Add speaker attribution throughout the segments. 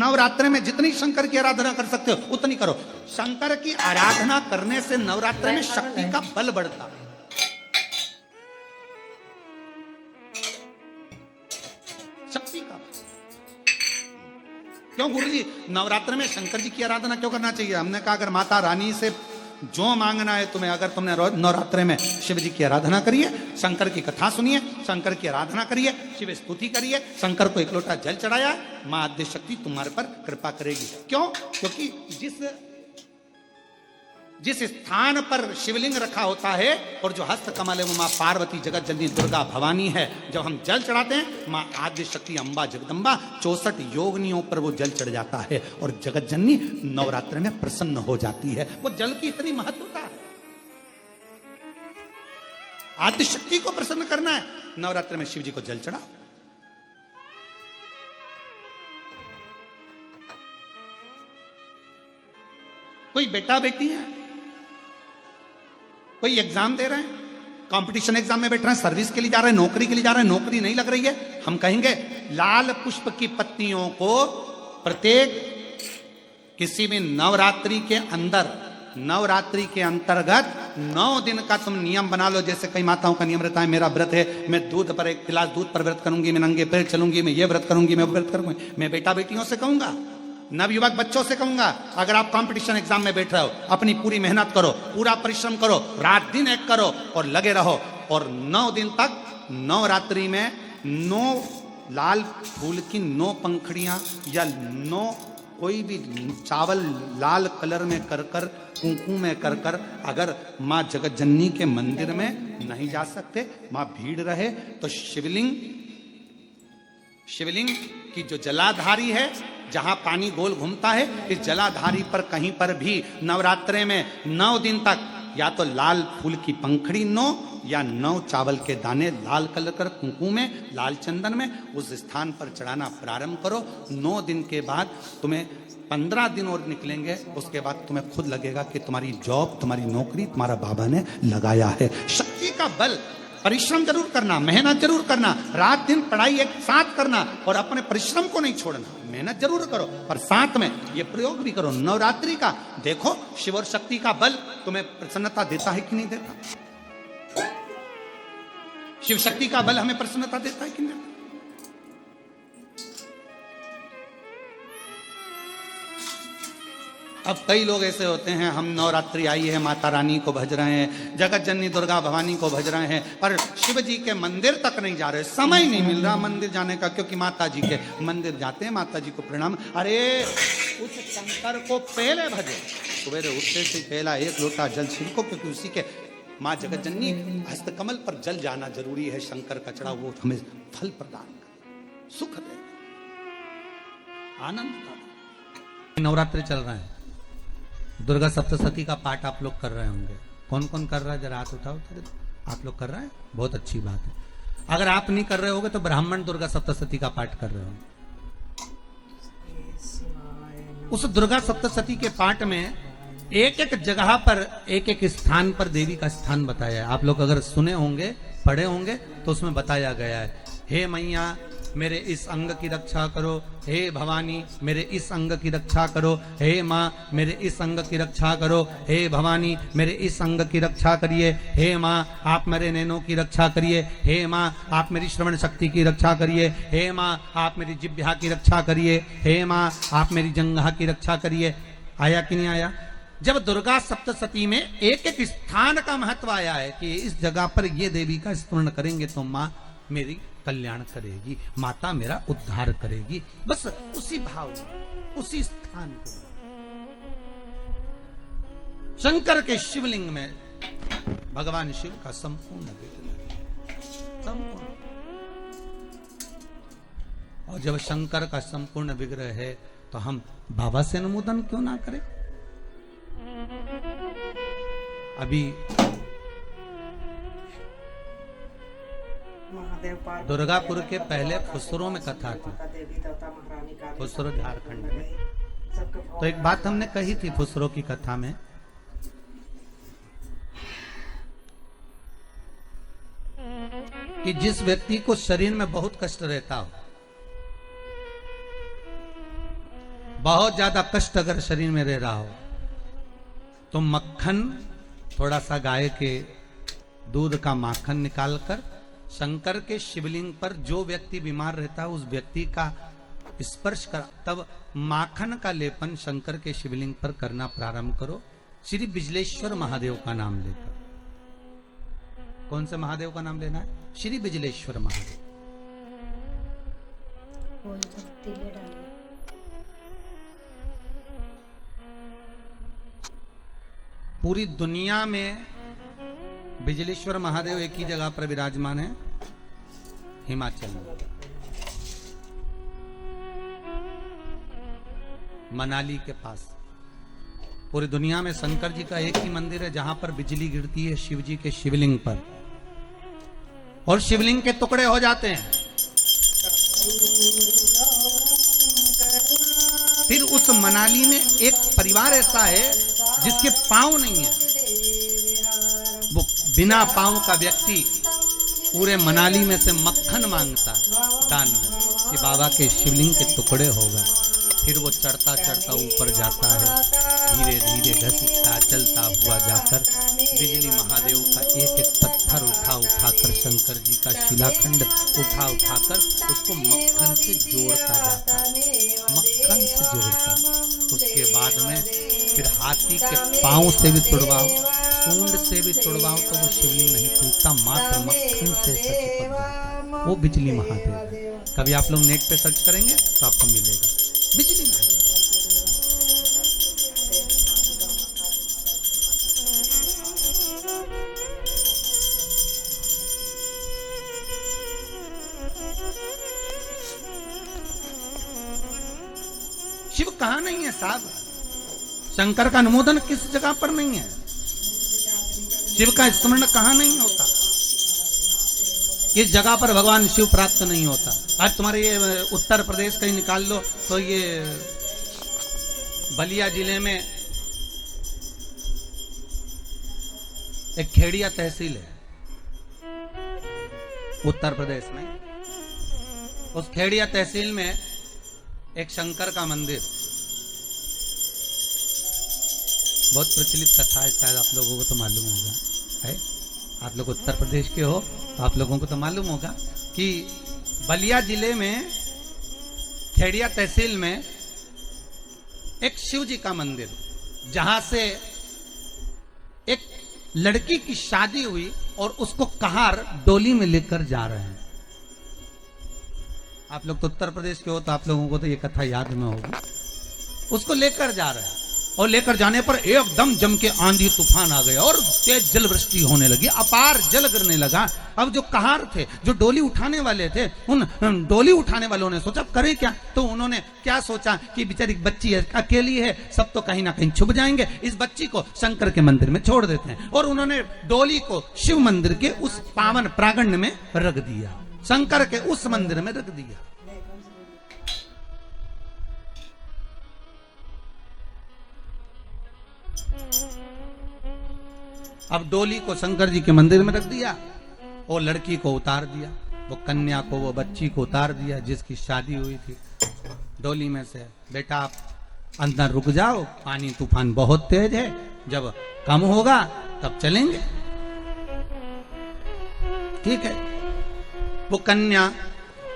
Speaker 1: नवरात्रि में जितनी शंकर की आराधना कर सकते हो उतनी करो। शंकर की आराधना करने से नवरात्रि में शक्ति का बल बढ़ता है। शक्ति का बल। क्यों गुरुजी नवरात्रि में शंकर जी की आराधना क्यों करना चाहिए? हमने कहा अगर माता रानी से जो मांगना है तुम्हें, अगर तुमने नवरात्रि में शिव जी की आराधना करिए, शंकर की कथा सुनिए, शंकर की आराधना करिए, शिव स्तुति करिए, शंकर को एक लोटा जल चढ़ाया, मां आद्य शक्ति तुम्हारे पर कृपा करेगी। क्यों? क्योंकि जिस स्थान पर शिवलिंग रखा होता है और जो हस्त कमल है वो मां पार्वती जगत जननी दुर्गा भवानी है। जब हम जल चढ़ाते हैं मां आद्य शक्ति अंबा जगदम्बा 64 योगनियों पर वो जल चढ़ जाता है और जगत जननी नवरात्र में प्रसन्न हो जाती है। वो जल की इतनी महत्वता है। आद्य शक्ति को प्रसन्न करना है, नवरात्र में शिव जी को जल चढ़ाओ। कोई बेटा बेटी है, कोई एग्जाम दे रहे हैं, कंपटीशन एग्जाम में बैठ रहे हैं, सर्विस के लिए जा रहे हैं, नौकरी के लिए जा रहे हैं, नौकरी नहीं लग रही है, हम कहेंगे लाल पुष्प की पत्तियों को प्रत्येक किसी भी नवरात्रि के अंतर्गत 9 दिन का तुम नियम बना लो। जैसे कई माताओं का नियम रहता है, मेरा व्रत है, मैं दूध पर 1 गिलास दूध पर व्रत करूंगी, मैं नंगे पैर चलूंगी, मैं ये व्रत करूंगी, मैं व्रत करूंगी। मैं बेटा बेटियों से कहूंगा, नवयुवक बच्चों से कहूंगा, अगर आप कंपटीशन एग्जाम में बैठ रहे हो, अपनी पूरी मेहनत करो, पूरा परिश्रम करो, रात दिन एक करो और लगे रहो। और 9 दिन तक नवरात्रि में 9 लाल फूल की 9 पंखड़ियां या 9 कोई भी चावल लाल कलर में कर कर, कुंकू में कर कर, अगर मां जगत जननी के मंदिर में नहीं जा सकते, मां भीड़ रहे तो शिवलिंग की जो जलाधारी है, जहां पानी गोल घूमता है, इस जलाधारी पर कहीं पर भी नवरात्रे में 9 दिन तक या तो लाल फूल की पंखड़ी 9 या 9 चावल के दाने लाल कलर कर कुंकू में, लाल चंदन में उस स्थान पर चढ़ाना प्रारंभ करो। 9 दिन के बाद तुम्हें 15 दिन और निकलेंगे, उसके बाद तुम्हें खुद लगेगा कि तुम्हारी जॉब, तुम्हारी नौकरी तुम्हारा बाबा ने लगाया है। शक्ति का बल। परिश्रम जरूर करना, मेहनत जरूर करना, रात दिन पढ़ाई एक साथ करना और अपने परिश्रम को नहीं छोड़ना। मेहनत जरूर करो पर साथ में ये प्रयोग भी करो नवरात्रि का। देखो शिव और शक्ति का बल तुम्हें प्रसन्नता देता है कि नहीं देता। शिव शक्ति का बल हमें प्रसन्नता देता है कि नहीं देता। अब कई लोग ऐसे होते हैं, हम नवरात्रि आई है, माता रानी को भज रहे हैं, जगत जननी दुर्गा भवानी को भज रहे हैं, पर शिव जी के मंदिर तक नहीं जा रहे, समय नहीं मिल रहा मंदिर जाने का, क्योंकि माता जी के मंदिर जाते हैं, माता जी को प्रणाम। अरे उस शंकर को पहले भजे, सवेरे उठते से पहला 1 लोटा जल शिव को, क्योंकि उसी के माँ जगत जननी हस्तकमल पर जल जाना जरूरी है। शंकर का चढ़ा वो हमें फल प्रदान कर, सुख दे, आनंद का। नवरात्रि चल रहे हैं, दुर्गा सप्तशती का पाठ आप लोग कर रहे होंगे। कौन कौन कर रहा है? जरा हाथ उठाओ। आप लोग कर रहे हैं, बहुत अच्छी बात है। अगर आप नहीं कर रहे होगे तो ब्राह्मण दुर्गा सप्तशती का पाठ कर रहे होंगे। उस दुर्गा सप्तशती के पाठ में एक एक जगह पर, एक एक स्थान पर देवी का स्थान बताया है। आप लोग अगर सुने होंगे, पढ़े होंगे तो उसमें बताया गया है, हे मैया मेरे इस अंग की रक्षा करो, हे भवानी मेरे इस अंग की रक्षा करो, हे माँ मेरे इस अंग की रक्षा करो, हे भवानी मेरे इस अंग की रक्षा करिए, हे माँ आप मेरे नैनों की रक्षा करिए, हे माँ आप मेरी श्रवण शक्ति की रक्षा करिए, हे माँ आप मेरी जिह्वा की रक्षा करिए, हे माँ आप मेरी जंघा की रक्षा करिए। आया कि नहीं आया? जब दुर्गा सप्तशती में एक एक स्थान का महत्व आया है कि इस जगह पर ये देवी का स्मरण करेंगे तो माँ मेरी कल्याण करेगी, माता मेरा उद्धार करेगी। बस उसी भाव में, उसी स्थान को शंकर के शिवलिंग में भगवान शिव का संपूर्ण विग्रह, संपूर्ण। और जब शंकर का संपूर्ण विग्रह है तो हम बाबा से अनुमोदन क्यों ना करें? अभी दुर्गापुर के पहले खुसरो में कथा थी, खुसरो झारखंड में। तो एक बात हमने कही थी खुसरो की कथा में, कि जिस व्यक्ति को शरीर में बहुत कष्ट रहता हो, बहुत ज्यादा कष्ट अगर शरीर में रह रहा हो तो मक्खन, थोड़ा सा गाय के दूध का माखन निकालकर शंकर के शिवलिंग पर जो व्यक्ति बीमार रहता है उस व्यक्ति का स्पर्श कर, तब माखन का लेपन शंकर के शिवलिंग पर करना प्रारंभ करो, श्री बिजलेश्वर महादेव का नाम लेकर। कौन से महादेव का नाम लेना है? श्री बिजलेश्वर महादेव। पूरी दुनिया में बिजलेश्वर महादेव एक ही जगह पर विराजमान है, हिमाचल में, मनाली के पास। पूरी दुनिया में शंकर जी का एक ही मंदिर है जहां पर बिजली गिरती है शिव जी के शिवलिंग पर और शिवलिंग के टुकड़े हो जाते हैं। फिर उस मनाली में एक परिवार ऐसा है जिसके पांव नहीं है, वो बिना पांव का व्यक्ति पूरे मनाली में से मक्खन मांगता है दान में कि बाबा के शिवलिंग के टुकड़े हो गए। फिर वो चढ़ता चढ़ता ऊपर जाता है, धीरे धीरे घसीटता चलता हुआ जाकर बिजली महादेव का एक एक पत्थर उठा कर शंकर जी का शिलाखंड उठाकर उसको मक्खन से जोड़ता जाता है, मक्खन से जोड़ता। उसके बाद में फिर हाथी के पांव से भी तुड़वाओ, सूंड से भी तुड़वाओ तो वो शिवलिंग नहीं टूटता, मात्र मक्खन से चिपक जाता है। वो बिजली महादेव है। कभी आप लोग नेट पे सर्च करेंगे तो आपको मिलेगा बिजली महादेव। शिव कहां नहीं है साहब? शंकर का अनुमोदन किस जगह पर नहीं है? शिव का स्मरण कहां नहीं होता? किस जगह पर भगवान शिव प्राप्त नहीं होता? आज तुम्हारे ये उत्तर प्रदेश कहीं निकाल लो तो ये बलिया जिले में एक खेड़िया तहसील है उत्तर प्रदेश में। उस खेड़िया तहसील में एक शंकर का मंदिर, बहुत प्रचलित कथा है, शायद आप लोगों को तो मालूम होगा है। आप लोग उत्तर प्रदेश के हो तो आप लोगों को तो मालूम होगा कि बलिया जिले में खेड़िया तहसील में एक शिव जी का मंदिर, जहां से एक लड़की की शादी हुई और उसको कहार डोली में लेकर जा रहे हैं। आप लोग तो उत्तर प्रदेश के हो तो आप लोगों को तो ये कथा याद में होगी। उसको लेकर जा रहे हैं और लेकर जाने पर एकदम जम के आंधी तूफान आ गया और तेज जल वृष्टि होने लगी, अपार जल गिरने लगा। अब जो कहार थे, जो डोली उठाने वाले थे, उन डोली उठाने वालों ने सोचा करें क्या? तो उन्होंने क्या सोचा कि बेचारी बच्ची है, अकेली है, सब तो कहीं ना कहीं छुप जाएंगे, इस बच्ची को शंकर के मंदिर में छोड़ देते हैं। और उन्होंने डोली को शिव मंदिर के उस पावन प्रांगण में रख दिया, शंकर के उस मंदिर में रख दिया। अब डोली को शंकर जी के मंदिर में रख दिया और लड़की को उतार दिया, वो कन्या को, वो बच्ची को उतार दिया जिसकी शादी हुई थी डोली में से। बेटा आप अंदर रुक जाओ, पानी तूफान बहुत तेज है, जब कम होगा तब चलेंगे। ठीक है। वो कन्या,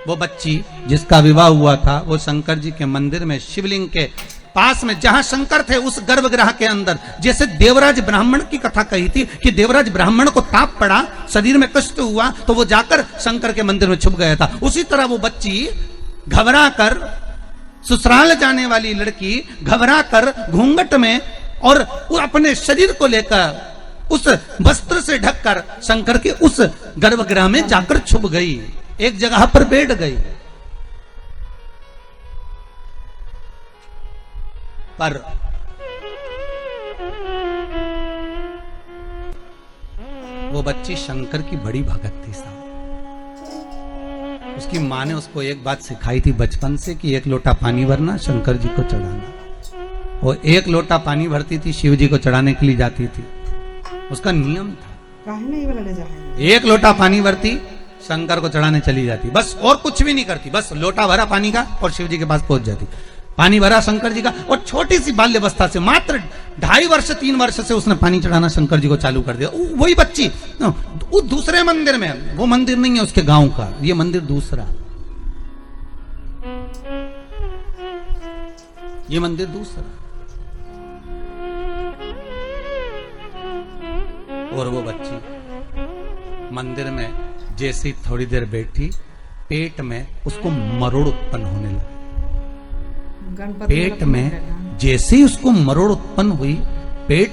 Speaker 1: वो बच्ची जिसका विवाह हुआ था, वो शंकर जी के मंदिर में शिवलिंग के पास में जहां शंकर थे उस गर्भगृह के अंदर, जैसे देवराज ब्राह्मण की कथा कही थी कि देवराज ब्राह्मण को ताप पड़ा, शरीर में कष्ट हुआ तो वो जाकर शंकर के मंदिर में छुप गया था। उसी तरह वो बच्ची घबरा कर, ससुराल जाने वाली लड़की घबरा कर घूंघट में और अपने शरीर को लेकर उस वस्त्र से ढककर शंकर के उस गर्भगृह में जाकर छुप गई, एक जगह पर बैठ गई। पर वो बच्ची शंकर की बड़ी भगत थी साहब। उसकी माँ ने उसको एक बात सिखाई थी बचपन से कि एक लोटा पानी भरना, शंकर जी को चढ़ाना। वो एक लोटा पानी भरती थी, शिव जी को चढ़ाने के लिए जाती थी, उसका नियम था। एक लोटा पानी भरती, शंकर को चढ़ाने चली जाती, बस और कुछ भी नहीं करती, बस लोटा भरा पानी का और शिव जी के पास पहुंच जाती। पानी भरा शंकर जी का, और छोटी सी बाल्यावस्था से मात्र 2.5 वर्ष 3 वर्ष से उसने पानी चढ़ाना शंकर जी को चालू कर दिया। वही बच्ची वो दूसरे मंदिर में, वो मंदिर नहीं है उसके गांव का, ये मंदिर दूसरा, ये मंदिर दूसरा। और वो बच्ची मंदिर में जैसे ही थोड़ी देर बैठी, पेट में उसको मरोड़ उत्पन्न होने लगा। पेट में जैसे ही उसको मरोड़ उत्पन्न हुई, पेट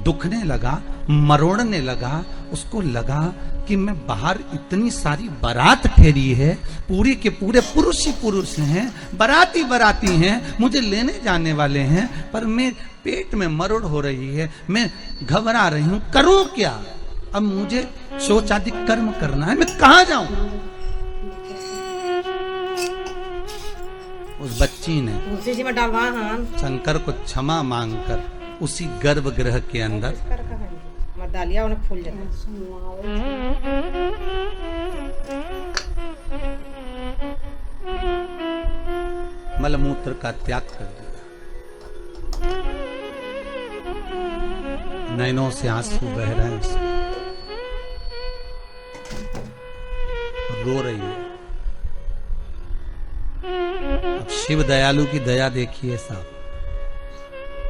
Speaker 1: दुखने लगा, मरोड़ने लगा। उसको लगा कि मैं बाहर इतनी सारी बारात ठहरी है, पूरी के पूरे पुरुष ही पुरुष हैं, बाराती बाराती हैं, मुझे लेने जाने वाले हैं, पर मैं पेट में मरोड़ हो रही है, मैं घबरा रही हूं, करूं क्या? अब मुझे शौचादि कर्म करना है, मैं कहां जाऊं? उस बच्ची ने शंकर को क्षमा मांगकर उसी गर्भगृह के अंदर फूल मलमूत्र का त्याग कर दिया। नैनों से आंसू बह रहे हैं, रो रही है। अब शिव दयालु की दया देखिए साहब,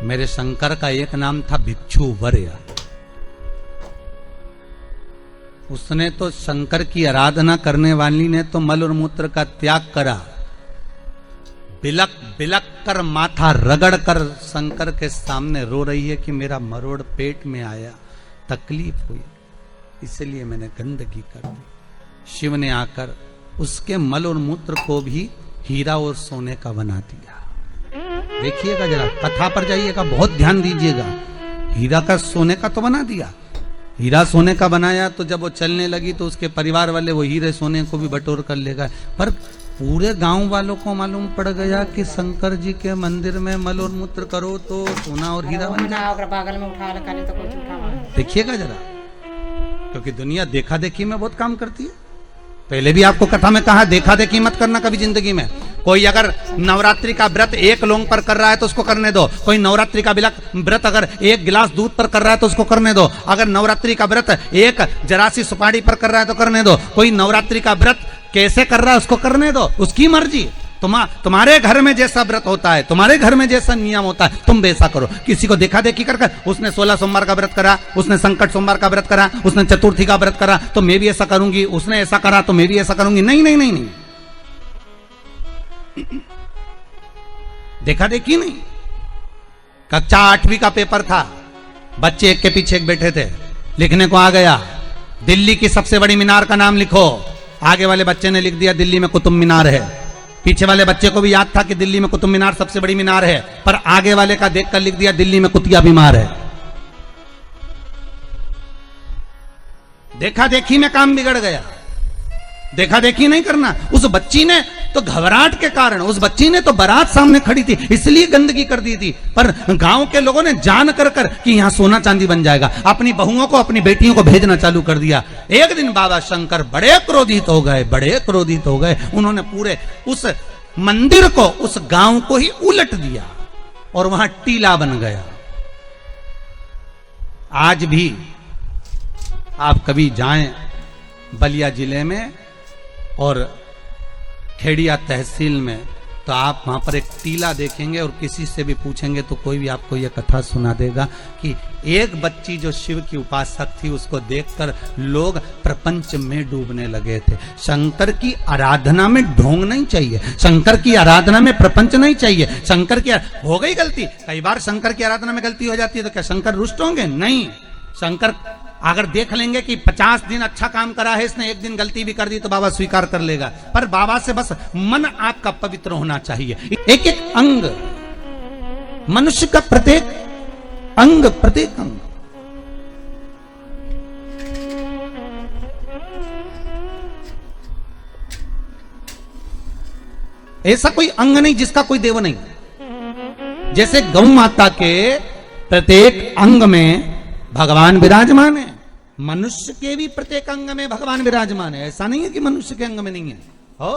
Speaker 1: मेरे शंकर का एक नाम था भिक्षु वर्य। उसने तो शंकर की आराधना करने वाली ने तो मल और मूत्र का त्याग करा, बिलक बिलक कर माथा रगड़ कर शंकर के सामने रो रही है कि मेरा मरोड़ पेट में आया, तकलीफ हुई, इसलिए मैंने गंदगी कर दी। शिव ने आकर उसके मल और मूत्र को भी हीरा और सोने का बना दिया। देखिएगा जरा, कथा पर जाइएगा, बहुत ध्यान दीजिएगा। हीरा का सोने का तो बना दिया, हीरा सोने का बनाया, तो जब वो चलने लगी तो उसके परिवार वाले वो हीरे सोने को भी बटोर कर लेगा। पर पूरे गांव वालों को मालूम पड़ गया कि शंकर जी के मंदिर में मल और मूत्र करो तो सोना और हीरा बन जाए। देखिएगा जरा, क्योंकि दुनिया देखा देखी में बहुत काम करती है। पहले भी आपको कथा में कहा, देखा देखी मत करना कभी जिंदगी में। कोई अगर नवरात्रि का व्रत एक लौंग पर कर रहा है तो उसको करने दो। कोई नवरात्रि का व्रत अगर एक गिलास दूध पर कर रहा है तो उसको करने दो। अगर नवरात्रि का व्रत एक जरासी सुपारी पर कर रहा है तो करने दो। कोई नवरात्रि का व्रत कैसे कर रहा है उसको करने दो, उसकी मर्जी। तुम्हारे घर में जैसा व्रत होता है, तुम्हारे घर में जैसा नियम होता है, तुम वैसा करो। किसी को देखा देखी कर उसने 16 सोमवार का व्रत करा, उसने संकट सोमवार का व्रत करा, उसने चतुर्थी का व्रत करा तो मैं भी ऐसा करूंगी, उसने ऐसा करा तो मैं भी ऐसा करूंगी। नहीं नहीं नहीं नहीं, देखा देखी नहीं। कक्षा 8वीं का पेपर था, बच्चे एक के पीछे एक बैठे थे, लिखने को आ गया दिल्ली की सबसे बड़ी मीनार का नाम लिखो। आगे वाले बच्चे ने लिख दिया दिल्ली में कुतुब मीनार है। पीछे वाले बच्चे को भी याद था कि दिल्ली में कुतुब मीनार सबसे बड़ी मीनार है, पर आगे वाले का देखकर लिख दिया दिल्ली में कुतिया बीमार है। देखा देखी में काम बिगड़ गया। देखा देखी नहीं करना। उस बच्ची ने तो घबराहट के कारण, उस बच्ची ने तो बारात सामने खड़ी थी इसलिए गंदगी कर दी थी, पर गांव के लोगों ने जान कर कि यहां सोना चांदी बन जाएगा, अपनी बहुओं को अपनी बेटियों को भेजना चालू कर दिया। एक दिन बाबा शंकर बड़े क्रोधित हो गए, बड़े क्रोधित हो गए। उन्होंने पूरे उस मंदिर को, उस गांव को ही उलट दिया और वहां टीला बन गया। आज भी आप कभी जाएं बलिया जिले में और खेड़िया तहसील में, तो आप वहां पर एक टीला देखेंगे और किसी से भी पूछेंगे तो कोई भी आपको यह कथा सुना देगा कि एक बच्ची जो शिव की उपासक थी उसको देखकर लोग प्रपंच में डूबने लगे थे। शंकर की आराधना में ढोंग नहीं चाहिए, शंकर की आराधना में प्रपंच नहीं चाहिए। शंकर की हो गई गलती, कई बार शंकर की आराधना में गलती हो जाती है तो क्या शंकर रुष्ट होंगे? नहीं। शंकर अगर देख लेंगे कि 50 दिन अच्छा काम करा है इसने, एक दिन गलती भी कर दी तो बाबा स्वीकार कर लेगा। पर बाबा से बस मन आपका पवित्र होना चाहिए। एक एक अंग, मनुष्य का प्रत्येक अंग ऐसा कोई अंग नहीं जिसका कोई देव नहीं। जैसे गौ माता के प्रत्येक अंग में भगवान विराजमान है, मनुष्य के भी प्रत्येक अंग में भगवान विराजमान है। ऐसा नहीं है कि मनुष्य के अंग में नहीं है। हो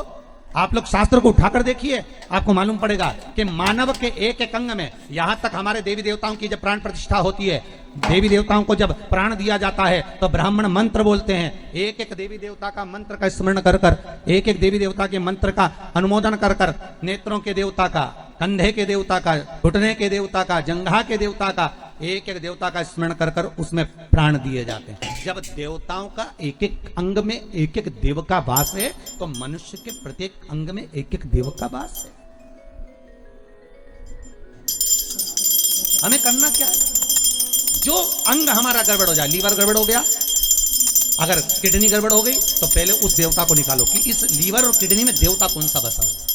Speaker 1: आप लोग शास्त्र को उठाकर देखिए, आपको मालूम पड़ेगा कि मानव के एक एक अंग में, यहां तक हमारे देवी देवताओं की जब प्राण प्रतिष्ठा होती है, देवी देवताओं को जब प्राण दिया जाता है तो ब्राह्मण मंत्र बोलते हैं। एक एक देवी देवता का मंत्र का स्मरण कर कर, एक एक देवी देवता के मंत्र का अनुमोदन कर कर, नेत्रों के देवता का, कंधे के देवता का, घुटने के देवता का, जंघा के देवता का, एक एक देवता का स्मरण कर कर उसमें प्राण दिए जाते हैं। जब देवताओं का एक एक अंग में एक एक देव का वास है, तो मनुष्य के प्रत्येक अंग में एक एक देव का वास है। हमें करना क्या है? जो अंग हमारा गड़बड़ हो जाए, लीवर गड़बड़ हो गया, अगर किडनी गड़बड़ हो गई, तो पहले उस देवता को निकालो कि इस लीवर और किडनी में देवता कौन सा बसा हुआ।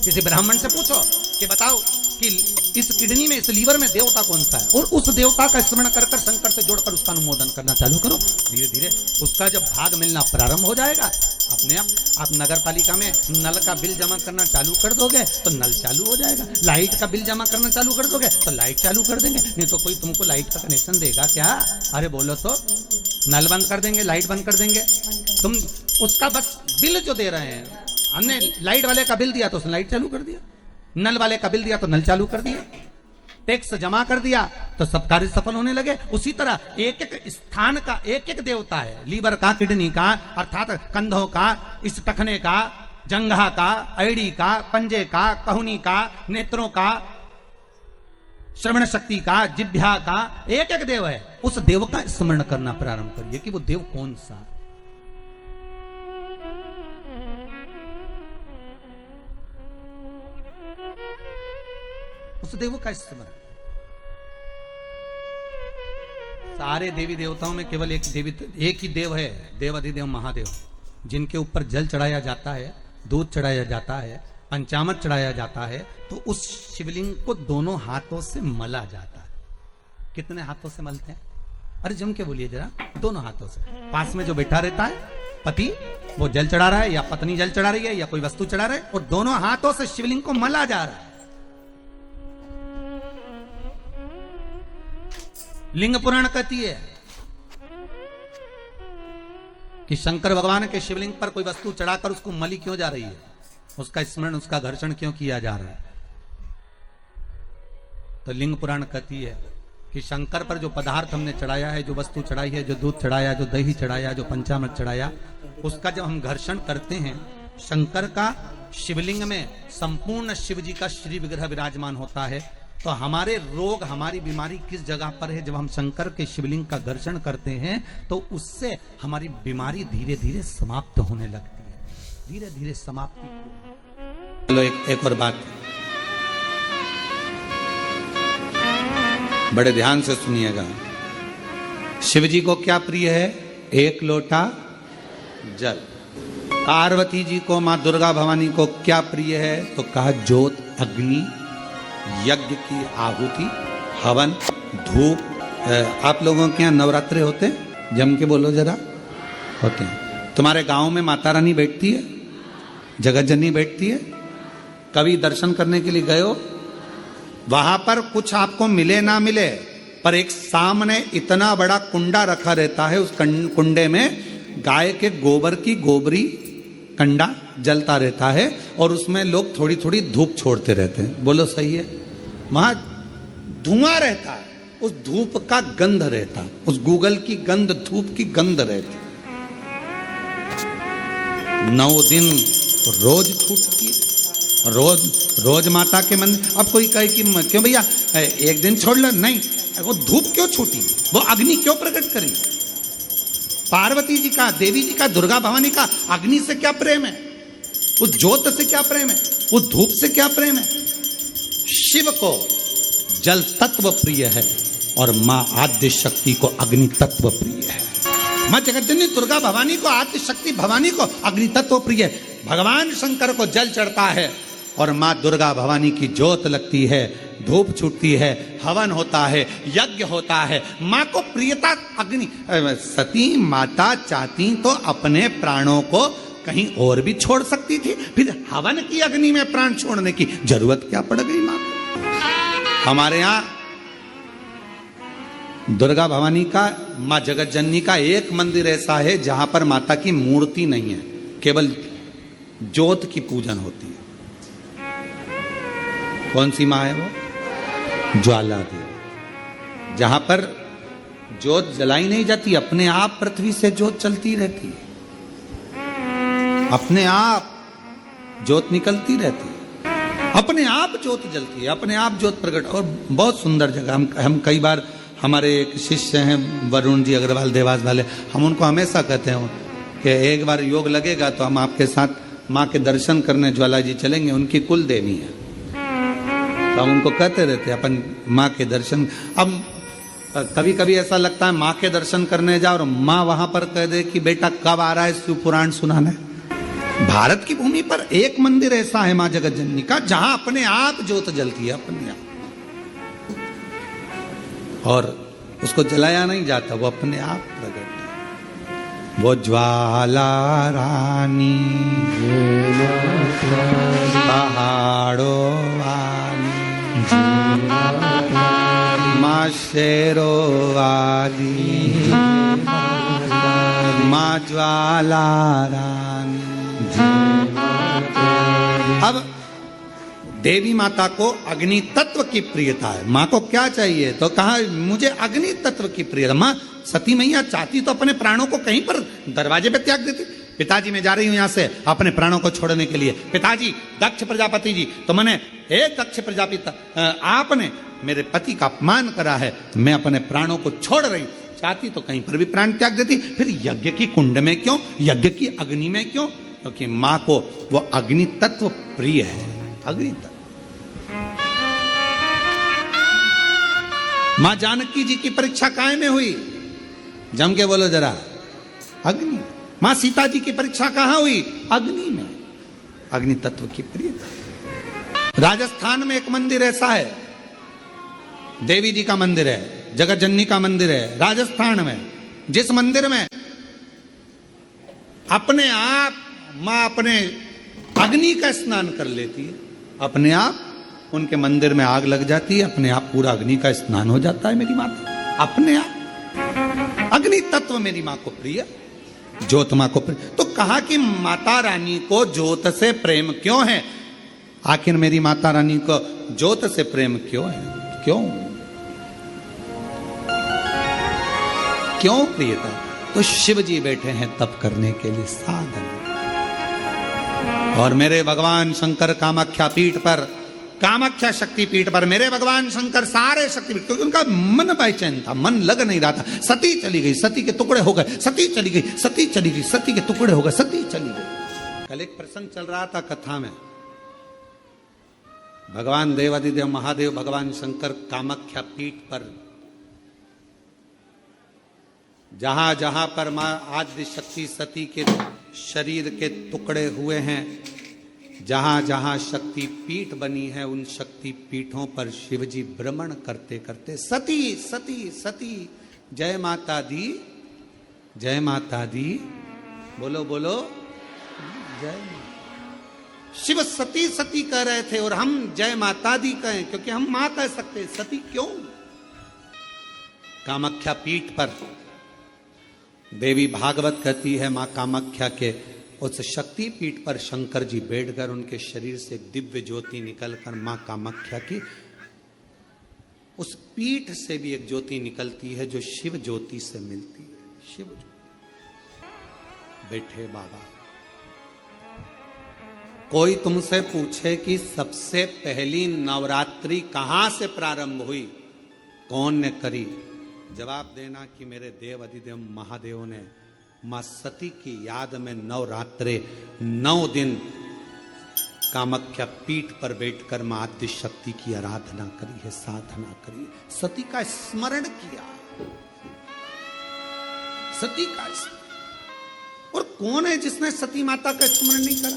Speaker 1: किसी ब्राह्मण से पूछो कि बताओ कि इस किडनी में, इस लीवर में देवता कौन सा है, और उस देवता का स्मरण कर कर शंकर से जोड़कर उसका अनुमोदन करना चालू करो। धीरे धीरे उसका जब भाग मिलना प्रारंभ हो जाएगा, अपने आप नगर पालिका में नल का बिल जमा करना चालू कर दोगे तो नल चालू हो जाएगा, लाइट का बिल जमा करना चालू कर दोगे तो लाइट चालू कर देंगे। नहीं तो कोई तुमको लाइट का कनेक्शन देगा क्या? अरे बोलो तो नल बंद कर देंगे, लाइट बंद कर देंगे। तुम उसका बस बिल जो दे रहे हैं, हमने लाइट वाले का बिल दिया तो उसने लाइट चालू कर दिया, नल वाले का बिल दिया तो नल चालू कर दिया, टैक्स जमा कर दिया तो सब कार्य सफल होने लगे। उसी तरह एक एक स्थान का एक एक देवता है, लीवर का, किडनी का, अर्थात कंधों का, इस टखने का, जंघा का, ऐड़ी का, पंजे का, कहुनी का, नेत्रों का, श्रवण शक्ति का, जिह्वा का, एक एक देव है। उस देव का स्मरण करना प्रारंभ करिए कि वो देव कौन सा। उस देव का स्मरण। सारे देवी देवताओं में केवल एक ही देव है, देवाधिदेव महादेव, जिनके ऊपर जल चढ़ाया जाता है, दूध चढ़ाया जाता है, पंचामृत चढ़ाया जाता है, तो उस शिवलिंग को दोनों हाथों से मला जाता है। कितने हाथों से मलते हैं? अरे जम के बोलिए जरा। दोनों हाथों से। पास में जो बैठा रहता है पति, वो जल चढ़ा रहा है, या पत्नी जल चढ़ा रही है, या कोई वस्तु चढ़ा रहा है, और दोनों हाथों से शिवलिंग को मला जा रहा है। लिंग पुराण कहती है कि शंकर भगवान के शिवलिंग पर कोई वस्तु चढ़ाकर उसको मली क्यों जा रही है, उसका स्मरण, उसका घर्षण क्यों किया जा रहा है। तो लिंग पुराण कहती है कि शंकर पर जो पदार्थ हमने चढ़ाया है, जो वस्तु चढ़ाई है, जो दूध चढ़ाया, जो दही चढ़ाया, जो पंचामृत चढ़ाया, उसका जब हम घर्षण करते हैं, शंकर का शिवलिंग में संपूर्ण शिव जी का श्री विग्रह विराजमान होता है। तो हमारे रोग, हमारी बीमारी किस जगह पर है? जब हम शंकर के शिवलिंग का दर्शन करते हैं तो उससे हमारी बीमारी धीरे धीरे समाप्त होने लगती है, धीरे धीरे समाप्ति। चलो एक और बात बड़े ध्यान से सुनिएगा। शिव जी को क्या प्रिय है? एक लोटा जल। पार्वती जी को, मां दुर्गा भवानी को क्या प्रिय है? तो कहा ज्योत, अग्नि, यज्ञ की आहुति, हवन, धूप। आप लोगों के यहाँ नवरात्रे होते हैं? जम के बोलो जरा। होते हैं। तुम्हारे गांव में माता रानी बैठती है, जगत जननी बैठती है? कभी दर्शन करने के लिए गए हो? वहां पर कुछ आपको मिले ना मिले, पर एक सामने इतना बड़ा कुंडा रखा रहता है, उस कुंडे में गाय के गोबर की गोबरी कंडा जलता रहता है, और उसमें लोग थोड़ी थोड़ी धूप छोड़ते रहते हैं। बोलो सही है? वहां धुआं रहता है, उस धूप का गंध रहता है, उस गूगल की गंध, धूप की गंध रहती। 9 दिन रोज छूटती है, रोज माता के मंदिर। अब कोई कहे कि क्यों भैया एक दिन छोड़ लो, नहीं, वो धूप क्यों छूटी, वो अग्नि क्यों प्रकट करी? पार्वती जी का, देवी जी का, दुर्गा भवानी का अग्नि से क्या प्रेम है? उस ज्योत से क्या प्रेम है? उस धूप से क्या प्रेम है? शिव को जल तत्व प्रिय है और मां आद्य शक्ति को अग्नि तत्व प्रिय है। मां जगतजननी दुर्गा भवानी को, आद्य शक्ति भवानी को अग्नि तत्व प्रिय है। भगवान शंकर को जल चढ़ता है और मां दुर्गा भवानी की ज्योत लगती है, धूप छूटती है, हवन होता है, यज्ञ होता है। मां को प्रियता अग्नि। सती माता चाहती तो अपने प्राणों को कहीं और भी छोड़ सकती थी, फिर हवन की अग्नि में प्राण छोड़ने की जरूरत क्या पड़ गई मां को? हमारे यहां दुर्गा भवानी का, मां जगत जननी का एक मंदिर ऐसा है जहां पर माता की मूर्ति नहीं है, केवल ज्योत की पूजन होती है। कौन सी माँ है वो? ज्वाला देवी। जहां पर ज्योत जलाई नहीं जाती, अपने आप पृथ्वी से ज्योत चलती रहती है, अपने आप ज्योत निकलती रहती है, अपने आप ज्योत जलती है, अपने आप ज्योत प्रकट। और बहुत सुंदर जगह। हम कई बार, हमारे एक शिष्य हैं वरुण जी अग्रवाल देवास वाले, हम उनको हमेशा कहते हैं कि एक बार योग लगेगा तो हम आपके साथ माँ के दर्शन करने ज्वाला जी चलेंगे, उनकी कुल देवी है। तो हम उनको कहते रहते हैं अपन माँ के दर्शन। अब कभी कभी ऐसा लगता है माँ के दर्शन करने जाओ और माँ वहां पर कह दे कि बेटा कब आ रहा है शिव पुराण सुनाने। भारत की भूमि पर एक मंदिर ऐसा है माँ जगत जननी का जहां अपने आप ज्योत जलती है, अपने आप, और उसको जलाया नहीं जाता, वो अपने आप प्रकट है। वो ज्वाला रानी पहाड़ों वाली माँ शेरों वाली माँ ज्वाला रानी। अब देवी माता को अग्नि तत्व की प्रियता है। माँ को क्या चाहिए? तो कहा मुझे अग्नि तत्व की प्रियता। माँ सती मैया चाहती तो अपने प्राणों को कहीं पर दरवाजे पे त्याग देती। पिताजी मैं जा रही हूं यहां से अपने प्राणों को छोड़ने के लिए। पिताजी दक्ष प्रजापति जी, तो मैंने एक दक्ष प्रजापति, आपने मेरे पति का अपमान करा है, मैं अपने प्राणों को छोड़ रही। चाहती तो कहीं पर भी प्राण त्याग देती। फिर यज्ञ की कुंड में क्यों, यज्ञ की अग्नि में क्यों? क्योंकि माँ को वो अग्नि तत्व प्रिय है। अग्नि तत्व। माँ जानकी जी की परीक्षा काय में हुई? जम के बोलो जरा। अग्नि। माँ सीता जी की परीक्षा कहां हुई? अग्नि में। अग्नि तत्व की प्रियता। राजस्थान में एक मंदिर ऐसा है, देवी जी का मंदिर है, जगत जननी का मंदिर है राजस्थान में, जिस मंदिर में अपने आप मां अपने अग्नि का स्नान कर लेती है, अपने आप उनके मंदिर में आग लग जाती है, अपने आप पूरा अग्नि का स्नान हो जाता है मेरी माता, अपने आप। अग्नि तत्व मेरी मां को प्रिय, ज्योत मां को प्रिय। तो कहा कि माता रानी को ज्योत से प्रेम क्यों है? आखिर मेरी माता रानी को ज्योत से प्रेम क्यों है? क्यों क्यों प्रियता? तो शिव जी बैठे हैं तप करने के लिए, साधन। और मेरे भगवान शंकर कामाख्या पीठ पर, कामाख्या शक्ति पीठ पर मेरे भगवान शंकर सारे शक्तिपीठ, क्योंकि उनका मन बेचैन था, मन लग नहीं रहा था। सती चली गई, सती के टुकड़े हो गए, सती चली गई, सती चली गई, सती के टुकड़े हो गए, सती चली गई। कल एक प्रसंग चल रहा था कथा में, भगवान देवादिदेव महादेव भगवान शंकर कामाख्या पीठ पर, जहां जहां पर मां आद्य शक्ति सती के शरीर के टुकड़े हुए हैं, जहां जहां शक्ति पीठ बनी है, उन शक्ति पीठों पर शिवजी भ्रमण करते करते सती सती सती, जय माता दी, जय माता दी, बोलो बोलो जय। शिव सती सती कह रहे थे और हम जय माता दी कहें, क्योंकि हम मां कह सकते, सती क्यों? कामाख्या पीठ पर देवी भागवत कहती है, मां कामाख्या के उस शक्ति पीठ पर शंकर जी बैठकर उनके शरीर से दिव्य ज्योति निकलकर मां कामाख्या की उस पीठ से भी एक ज्योति निकलती है जो शिव ज्योति से मिलती है। शिव बैठे बाबा। कोई तुमसे पूछे कि सबसे पहली नवरात्रि कहां से प्रारंभ हुई, कौन ने करी, जवाब देना कि मेरे देव अधिदेव महादेव ने मां सती की याद में नवरात्रे 9 दिन कामाख्या पीठ पर बैठकर मां आद्य शक्ति की आराधना करी है, साधना करी है, सती का स्मरण किया, सती का स्मरण। और कौन है जिसने सती माता का स्मरण नहीं करा?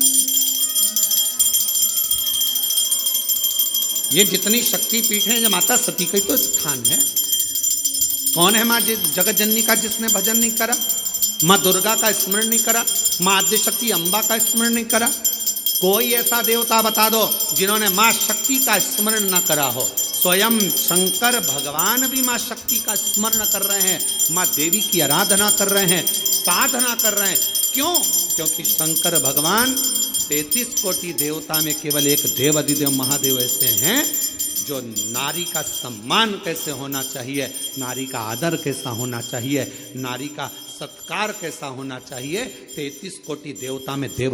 Speaker 1: ये जितनी शक्ति पीठ है, ये माता सती का ही तो स्थान है। कौन है मां जगत जननी का जिसने भजन नहीं करा, मां दुर्गा का स्मरण नहीं करा, मां आद्य शक्ति अंबा का स्मरण नहीं करा? कोई ऐसा देवता बता दो जिन्होंने मां शक्ति का स्मरण न करा हो। स्वयं शंकर भगवान भी मां शक्ति का स्मरण कर रहे हैं, मां देवी की आराधना कर रहे हैं, साधना कर रहे हैं। क्यों? क्योंकि शंकर भगवान 33 कोटि देवता में केवल एक देव अधिदेव महादेव ऐसे हैं जो नारी का सम्मान कैसे होना चाहिए, नारी का आदर कैसा होना चाहिए, नारी का सत्कार कैसा होना चाहिए, 33 कोटि देवता में देव